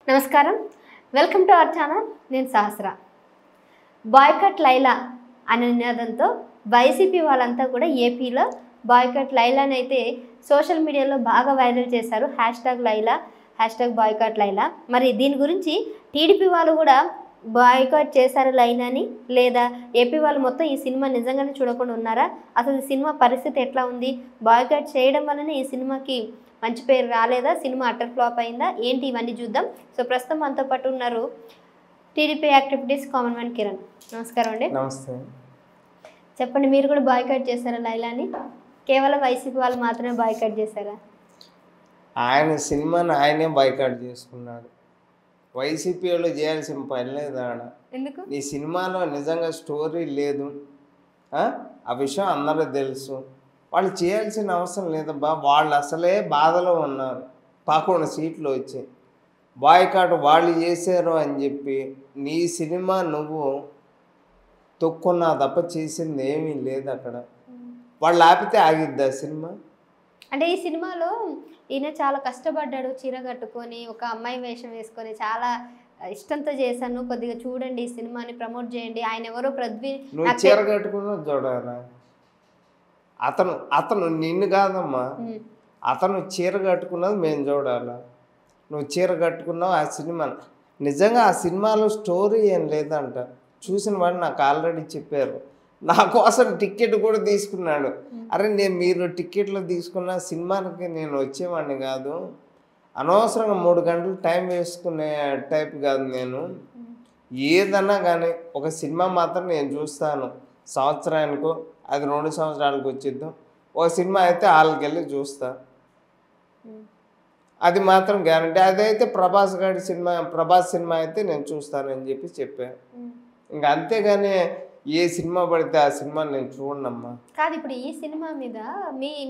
నమస్కారం, welcome to our channel. నేను సహస్ర. Boycott Laila అనే నినాదంతో వైసీపీ వాళ్ళంతా కూడా ఏపీలో బాయ్కట్ లైలాని అయితే సోషల్ మీడియాలో బాగా వైరల్ చేశారు. #లైలా, #బాయ్కట్ లైలా. మరి దీని గురించి టీడీపీ వాళ్ళు కూడా బాయ్కట్ చేశారు లైలాని, లేదా ఏపీ వాళ్ళు మొత్తం ఈ సినిమా నిజంగానే చూడకుండా ఉన్నారా? అసలు ఈ సినిమా పరిస్థితి ఎట్లా ఉంది? బాయ్కట్ చేయడం వల్లనే ఈ సినిమాకి మంచి పేరు రాలేదా? సినిమా అటర్ ఫ్లాప్ అయిందా? ఏంటి ఇవన్నీ చూద్దాం. సో ప్రస్తుతం మనతో పాటు ఉన్నారు TDP activities common man Kiran. నమస్కారం అండి. నమస్తే. చెప్పండి, మీరు కూడా బాయ్కట్ చేశారా లైలాని? కేవలం వైసీపీ వాళ్ళు మాత్రమే బాయ్కట్ చేశారా? ఆయన సినిమాని ఆయనే బాయ్కాట్ చేసుకున్నాడు. వైసీపీ వాళ్ళు చేయాల్సిన పని లేదు. ఆడ ఎందుకు? ఈ సినిమాలో నిజంగా స్టోరీ లేదు, ఆ విషయం అందరూ తెలుసు. వాళ్ళు చేయాల్సిన అవసరం లేదబ్బా. వాళ్ళు అసలే బాధలో ఉన్నారు. 11 సీట్లు వచ్చాయి. బాయ్కాట్ వాళ్ళు చేశారు అని చెప్పి నీ సినిమా నువ్వు తొక్కున్నా తప్ప చేసింది ఏమీ లేదు అక్కడ. వాళ్ళు ఆపితే ఆగిద్దా సినిమా? అంటే ఈ సినిమాలో ఈయన చాలా కష్టపడ్డాడు. చీర కట్టుకొని ఒక అమ్మాయి వేషం వేసుకొని చాలా ఇష్టంతో చేశాను, కొద్దిగా చూడండి ఈ సినిమాని ప్రమోట్ చేయండి. ఆయన ఎవరో పృథ్వీ. నువ్వు చీర కట్టుకున్నా చూడాలా? అతను నిన్ను కాదమ్మా, అతను చీర కట్టుకున్నది మేము చూడాలా? నువ్వు చీర కట్టుకున్నావు ఆ సినిమా. నిజంగా ఆ సినిమాలో స్టోరీ ఏం లేదంట. చూసిన వాడు నాకు ఆల్రెడీ చెప్పారు. నా కోసం టికెట్ కూడా తీసుకున్నాడు. అరే మీరు టికెట్లు తీసుకున్న సినిమాకి నేను వచ్చేవాడిని కాదు. అనవసరంగా 3 గంటలు టైం వేసుకునే టైప్ కాదు నేను. ఏదన్నా కానీ ఒక సినిమా మాత్రం నేను చూస్తాను. సంవత్సరానికో అది 2 సంవత్సరాలకు వచ్చిద్దాం. ఒక సినిమా అయితే హాల్కి వెళ్ళి చూస్తా, అది మాత్రం గ్యారంటీ. అదైతే ప్రభాస్ సినిమా అయితే నేను చూస్తానని చెప్పి చెప్పాను. ఇంకా అంతేగాని ఏ సినిమా పడితే ఆ సినిమా నేను చూడనమ్మా. కాదు, ఇప్పుడు ఈ సినిమా మీద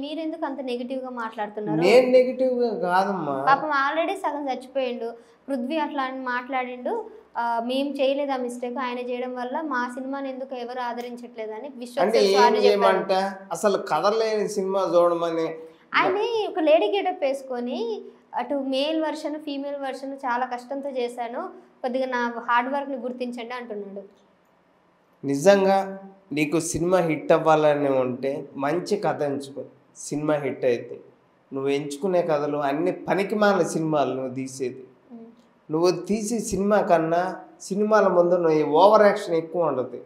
మీరెందుకు అంత నెగిటివ్గా మాట్లాడుతున్నారు? నేను నెగిటివ్గా కాదమ్మా. పాపం ఆల్రెడీ సగం చచ్చిపోయిండు పృథ్వీ, అట్లా అని మాట్లాడిండు. మేము చేయలేదు ఆ మిస్టేక్, ఆయన చేయడం వల్ల మా సినిమాని ఎందుకు ఎవరు ఆదరించట్లేదని అంటే ఏం చేయమంట? అసలు కథలేని సినిమా చూడమని ఆయన ఒక లేడీ గెటప్ వేసుకొని అటు మేల్ వర్షన్ ఫీమేల్ వర్షన్ చాలా కష్టంతో చేశాను, కొద్దిగా నా హార్డ్ వర్క్ని గుర్తించండి అంటున్నాడు. నిజంగా నీకు సినిమా హిట్ అవ్వాలని ఉంటే మంచి కథ ఎంచుకో. సినిమా హిట్ అయితే నువ్వు ఎంచుకునే కథలు అన్ని పనికిమాల సినిమాలు నువ్వు తీసేది. నువ్వు తీసే సినిమా కన్నా సినిమాల ముందు నువ్వు ఓవర్ యాక్షన్ ఎక్కువ ఉండదు.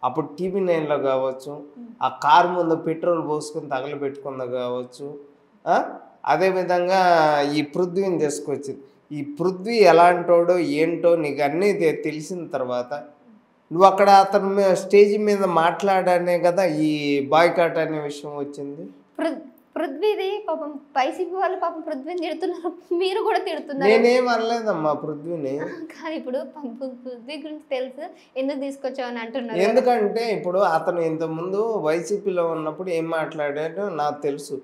అప్పుడు TV9లో కావచ్చు, ఆ కారు ముందు పెట్రోల్ పోసుకొని తగలబెట్టుకుందా కావచ్చు. అదేవిధంగా ఈ పృథ్వీని తీసుకొచ్చింది. ఈ పృథ్వీ ఎలాంటోడో ఏంటో నీకు అన్నీ తెలిసిన తర్వాత నువ్వు అక్కడ అతను స్టేజ్ మీద మాట్లాడానే కదా ఈ బాయ్కాట్ అనే విషయం వచ్చింది. పృథ్వీది పాపం వైసీపీ వాళ్ళు పాపం పృథ్వీని తిడుతున్నారు, మీరు కూడా తిడుతున్నారు. నేనేం అనలేదమ్మా పృథ్వీని. కానీ ఇప్పుడు పృథ్వీ గురించి తెలుసు, ఎందుకు తీసుకొచ్చావని అంటున్నారు. ఎందుకంటే ఇప్పుడు అతను ఇంతకుముందు వైసీపీలో ఉన్నప్పుడు ఏం మాట్లాడాడో నాకు తెలుసు.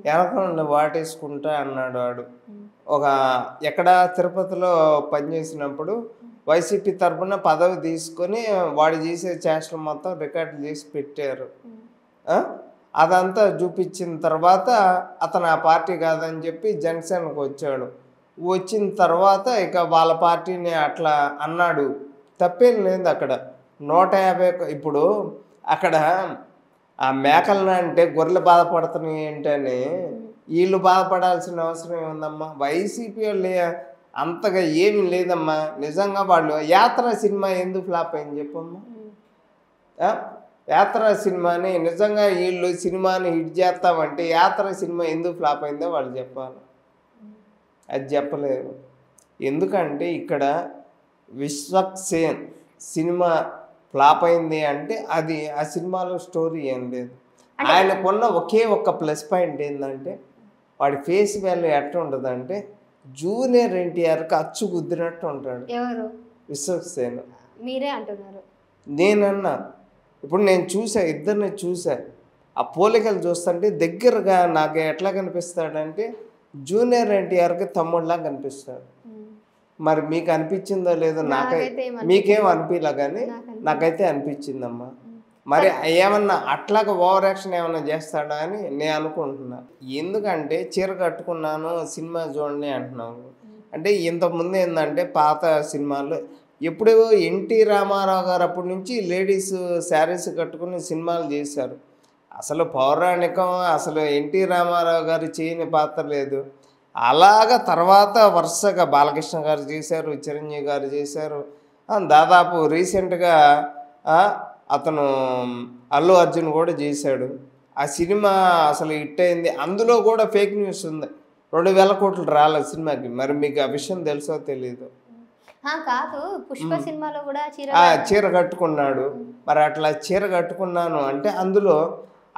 వెనక వాటేసుకుంటా అన్నాడు వాడు. ఒక ఎక్కడ తిరుపతిలో పనిచేసినప్పుడు వైసీపీ తరఫున పదవి తీసుకొని వాడు చేసే చేష్టలు మొత్తం రికార్డు చేసి పెట్టారు. అదంతా చూపించిన తర్వాత అతను ఆ పార్టీ కాదని చెప్పి జనసేనకు వచ్చాడు. వచ్చిన తర్వాత ఇక వాళ్ళ పార్టీని అట్లా అన్నాడు. తప్పేం లేదు అక్కడ. 150 ఇప్పుడు అక్కడ ఆ మేకలను అంటే గొర్రెలు బాధపడుతున్నాయి ఏంటని వీళ్ళు బాధపడాల్సిన అవసరం ఏముందమ్మా? వైసీపీ వాళ్ళు అంతగా ఏమి లేదమ్మా. నిజంగా వాళ్ళు యాత్ర సినిమా ఎందుకు ఫ్లాప్ అయింది చెప్పమ్మా? యాత్ర సినిమాని నిజంగా వీళ్ళు సినిమాని హిట్ చేస్తామంటే యాత్ర సినిమా ఎందుకు ఫ్లాప్ అయిందో వాళ్ళు చెప్పాలి. అది చెప్పలేరు. ఎందుకంటే ఇక్కడ విశ్వక్సేన్ సినిమా ఫ్లాప్ అయింది అంటే అది ఆ సినిమాలో స్టోరీ ఏం లేదు. ఆయనకున్న ఒకే ఒక్క ప్లస్ పాయింట్ ఏంటంటే వాడి ఫేస్ వాల్యూ ఎట్లా ఉంటుందంటే జూనియర్ ఎన్టీఆర్కి అచ్చు గుద్దినట్టు ఉంటాడు. ఎవరు? విశ్వక్సేన్. మీరే అంటున్నారు. నేనన్నా ఇప్పుడు నేను చూసా, ఇద్దరిని చూసా. ఆ పోలికలు చూస్తుంటే దగ్గరగా నాకు ఎట్లా కనిపిస్తాడంటే జూనియర్ ఎన్టీఆర్కి తమ్ముడిలా కనిపిస్తాడు. మరి మీకు అనిపించిందో లేదో మీకేం అనిపించలే కానీ నాకైతే అనిపించిందమ్మా. మరి ఏమన్నా అట్లాగా ఓవర్ యాక్షన్ ఏమన్నా చేస్తాడా అని నేను అనుకుంటున్నా. ఎందుకంటే చీర కట్టుకున్నాను సినిమా చూడండి అంటున్నావు. అంటే ఇంతకుముందు ఏంటంటే పాత సినిమాలు ఎప్పుడు ఎన్టీ రామారావు గారు అప్పటి నుంచి లేడీస్ శారీస్ కట్టుకుని సినిమాలు చేశారు. అసలు పౌరాణికం అసలు ఎన్టీ రామారావు గారు చేయని పాత్ర లేదు. అలాగా తర్వాత వరుసగా బాలకృష్ణ గారు చేశారు, చిరంజీవి గారు చేశారు. దాదాపు రీసెంట్గా అతను అల్లు అర్జున్ కూడా చేశాడు. ఆ సినిమా అసలు హిట్ అయింది. అందులో కూడా ఫేక్ న్యూస్ ఉంది, 2,000 కోట్లు రాలేదు సినిమాకి. మరి మీకు ఆ విషయం తెలుసో తెలీదు. కాదు, పుష్ప సినిమాలో కూడా చీర కట్టుకున్నాడు. మరి అట్లా చీర కట్టుకున్నాను అంటే అందులో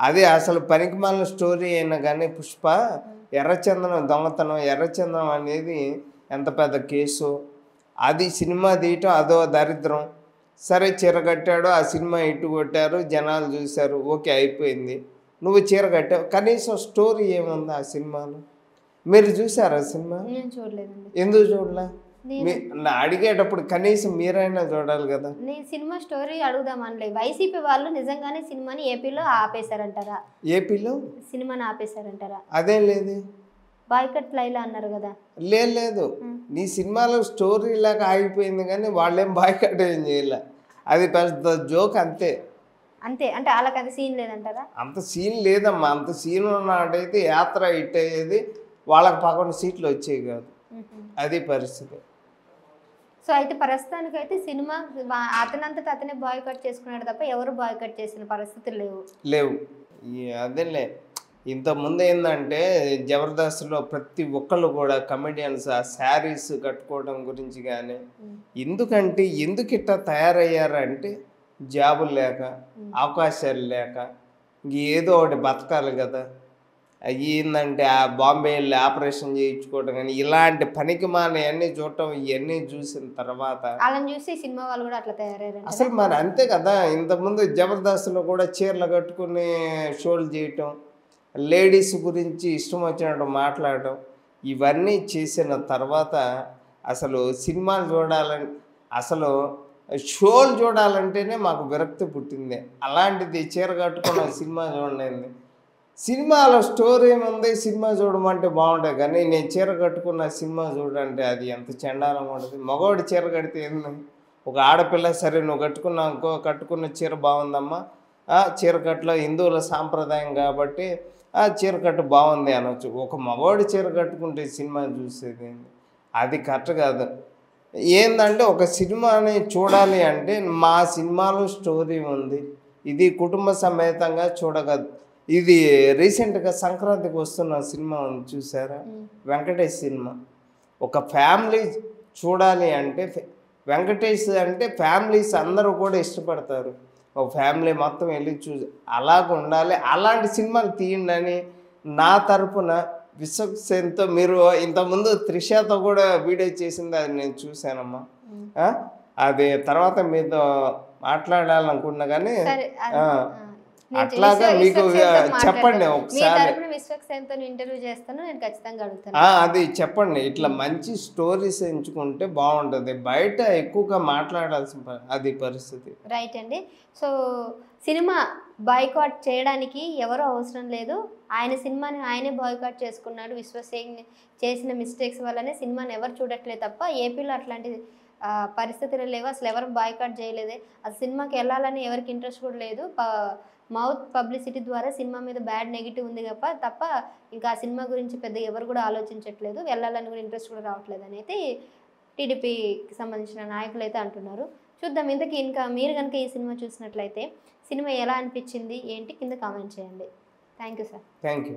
అది అసలు పనికిమాలిన స్టోరీ అయినా కానీ పుష్ప ఎర్రచందనం దొంగతనం, ఎర్రచందనం అనేది ఎంత పెద్ద కేసు. అది సినిమా తీయటం అదో దరిద్రం. సరే చీర కట్టాడు, ఆ సినిమా ఇటు కొట్టారు, జనాలు చూశారు, ఓకే అయిపోయింది. నువ్వు చీర కట్టావు, కనీసం స్టోరీ ఏముంది ఆ సినిమాలో? మీరు చూసారా సినిమా? చూడలేదండి. ఎందుకు చూడలే? అడిగేటప్పుడు కనీసం మీరైనా చూడాలి కదా. నేను సినిమా స్టోరీ అడుగుదామనలే. వైసీపీ వాళ్ళు నిజంగానే సినిమాని ఏపీలో ఆపేశారంటారా? ఏపీలో సినిమాని ఆపేశారంటారా? అదేం లేదు, బాయ్కట్ లైలా అన్నారు కదా. లేదు, నీ సినిమాలో స్టోరీ లాగా ఆగిపోయింది కానీ వాళ్ళేం బాయ్కట్ ఏం చేయలే. అది పెద్ద జోక్ అంతే. అంతే అంటే వాళ్ళకి అది సీన్ లేదంటారా? అంత సీన్ లేదమ్మా. అంత సీన్ ఉన్నట్టయితే యాత్ర హిట్ అయ్యేది, వాళ్ళకి 11 సీట్లు వచ్చేవి కాదు. అది పరిస్థితి. సో అయితే ప్రస్తుతానికి అయితే సినిమా అతనంతట అతనే బాయ్కట్ చేసుకున్నాడు తప్ప ఎవరు బాయ్కట్ చేసిన పరిస్థితులు లేవు. అదేలే, ఇంతకుముందు ఏంటంటే జబర్దస్త్లో ప్రతి ఒక్కళ్ళు కూడా కమెడియన్స్ ఆ శారీస్ కట్టుకోవడం గురించి కానీ, ఎందుకంటే ఎందుకు ఇట్లా తయారయ్యారంటే జాబులు లేక, అవకాశాలు లేక, ఏదో ఒకటి బతకాలి కదా. ఏంటంటే ఆ బాంబే వెళ్ళి ఆపరేషన్ చేయించుకోవడం కానీ ఇలాంటి పనికి మానవన్నీ చూడటం, ఇవన్నీ చూసిన తర్వాత వాళ్ళని చూసి సినిమా వాళ్ళు కూడా అట్లా తయారయ్యారు. అసలు మరి అంతే కదా. ఇంతకుముందు జబర్దస్త్లో కూడా చీరలు కట్టుకుని షోలు చేయటం, లేడీస్ గురించి ఇష్టం వచ్చినట్టు మాట్లాడటం, ఇవన్నీ చేసిన తర్వాత అసలు సినిమాలు చూడాలని, అసలు షోలు చూడాలంటేనే మాకు విరక్తి పుట్టింది. అలాంటిది చీర కట్టుకున్న సినిమా చూడండి. సినిమాలో స్టోరీ ఏముంది, సినిమా చూడమంటే బాగుంటుంది కానీ నేను చీర కట్టుకున్న సినిమా చూడంటే అది ఎంత చండాలంగా ఉంటుంది. మగవాడు చీర కడితే ఏంది, ఒక ఆడపిల్ల సరే నువ్వు కట్టుకున్నాకో కట్టుకున్న చీర బాగుందమ్మా, చీరకట్టులో హిందువుల సాంప్రదాయం కాబట్టి చీరకట్టు బాగుంది అనొచ్చు. ఒక మగవాడు చీర కట్టుకుంటే సినిమా చూసేది అది కరెక్ట్ కాదు. ఏంటంటే ఒక సినిమాని చూడాలి అంటే మా సినిమాలో స్టోరీ ఉంది, ఇది కుటుంబ సమేతంగా చూడగలదు. ఇది రీసెంట్గా సంక్రాంతికి వస్తున్న సినిమా ఉంది చూసారా, వెంకటేష్ సినిమా. ఒక ఫ్యామిలీ చూడాలి అంటే వెంకటేష్ అంటే ఫ్యామిలీస్ అందరూ కూడా ఇష్టపడతారు. ఒక ఫ్యామిలీ మొత్తం వెళ్ళి అలాగ ఉండాలి. అలాంటి సినిమాలు తీయండి అని నా తరపున విశ్వక్సేన్తో, మీరు ఇంతకుముందు త్రిషతో కూడా వీడియో చేసింది, అది నేను చూశానమ్మా. అది తర్వాత మీతో మాట్లాడాలనుకున్నా కానీ అట్లాగా మీకు చెప్పండి ఒకసారి. ఇంటర్వ్యూ చేస్తాను, నేను ఖచ్చితంగా అడుగుతాను. అది చెప్పండి, ఇట్లా మంచి స్టోరీస్ ఎంచుకుంటే బాగుంటుంది. బయట ఎక్కువగా మాట్లాడాల్సిన అది పరిస్థితి. రైట్ అండి. సో సినిమా బాయ్కాట్ చేయడానికి ఎవరూ అవసరం లేదు. ఆయన సినిమాని ఆయనే బాయ్కాట్ చేసుకున్నాడు. విశ్వసేన్ చేసిన మిస్టేక్స్ వల్లనే సినిమాని ఎవరు చూడట్లేదు తప్ప ఏపీలో అట్లాంటి పరిస్థితులు లేవు. అసలు ఎవరు బాయ్కాట్ చేయలేదే. అసలు సినిమాకి వెళ్ళాలని ఎవరికి ఇంట్రెస్ట్ కూడా లేదు. మౌత్ పబ్లిసిటీ ద్వారా సినిమా మీద బ్యాడ్ నెగిటివ్ ఉంది తప్ప ఇంకా ఆ సినిమా గురించి పెద్ద ఎవరు కూడా ఆలోచించట్లేదు, వెళ్ళాలని కూడా ఇంట్రెస్ట్ కూడా రావట్లేదు అని అయితే టీడీపీకి సంబంధించిన నాయకులు అయితే అంటున్నారు. చూద్దాం. ఇంతకీ ఇంకా మీరు కనుక ఈ సినిమా చూసినట్లయితే సినిమా ఎలా అనిపించింది ఏంటి కింద కామెంట్ చేయండి. Thank you sir. Thank you.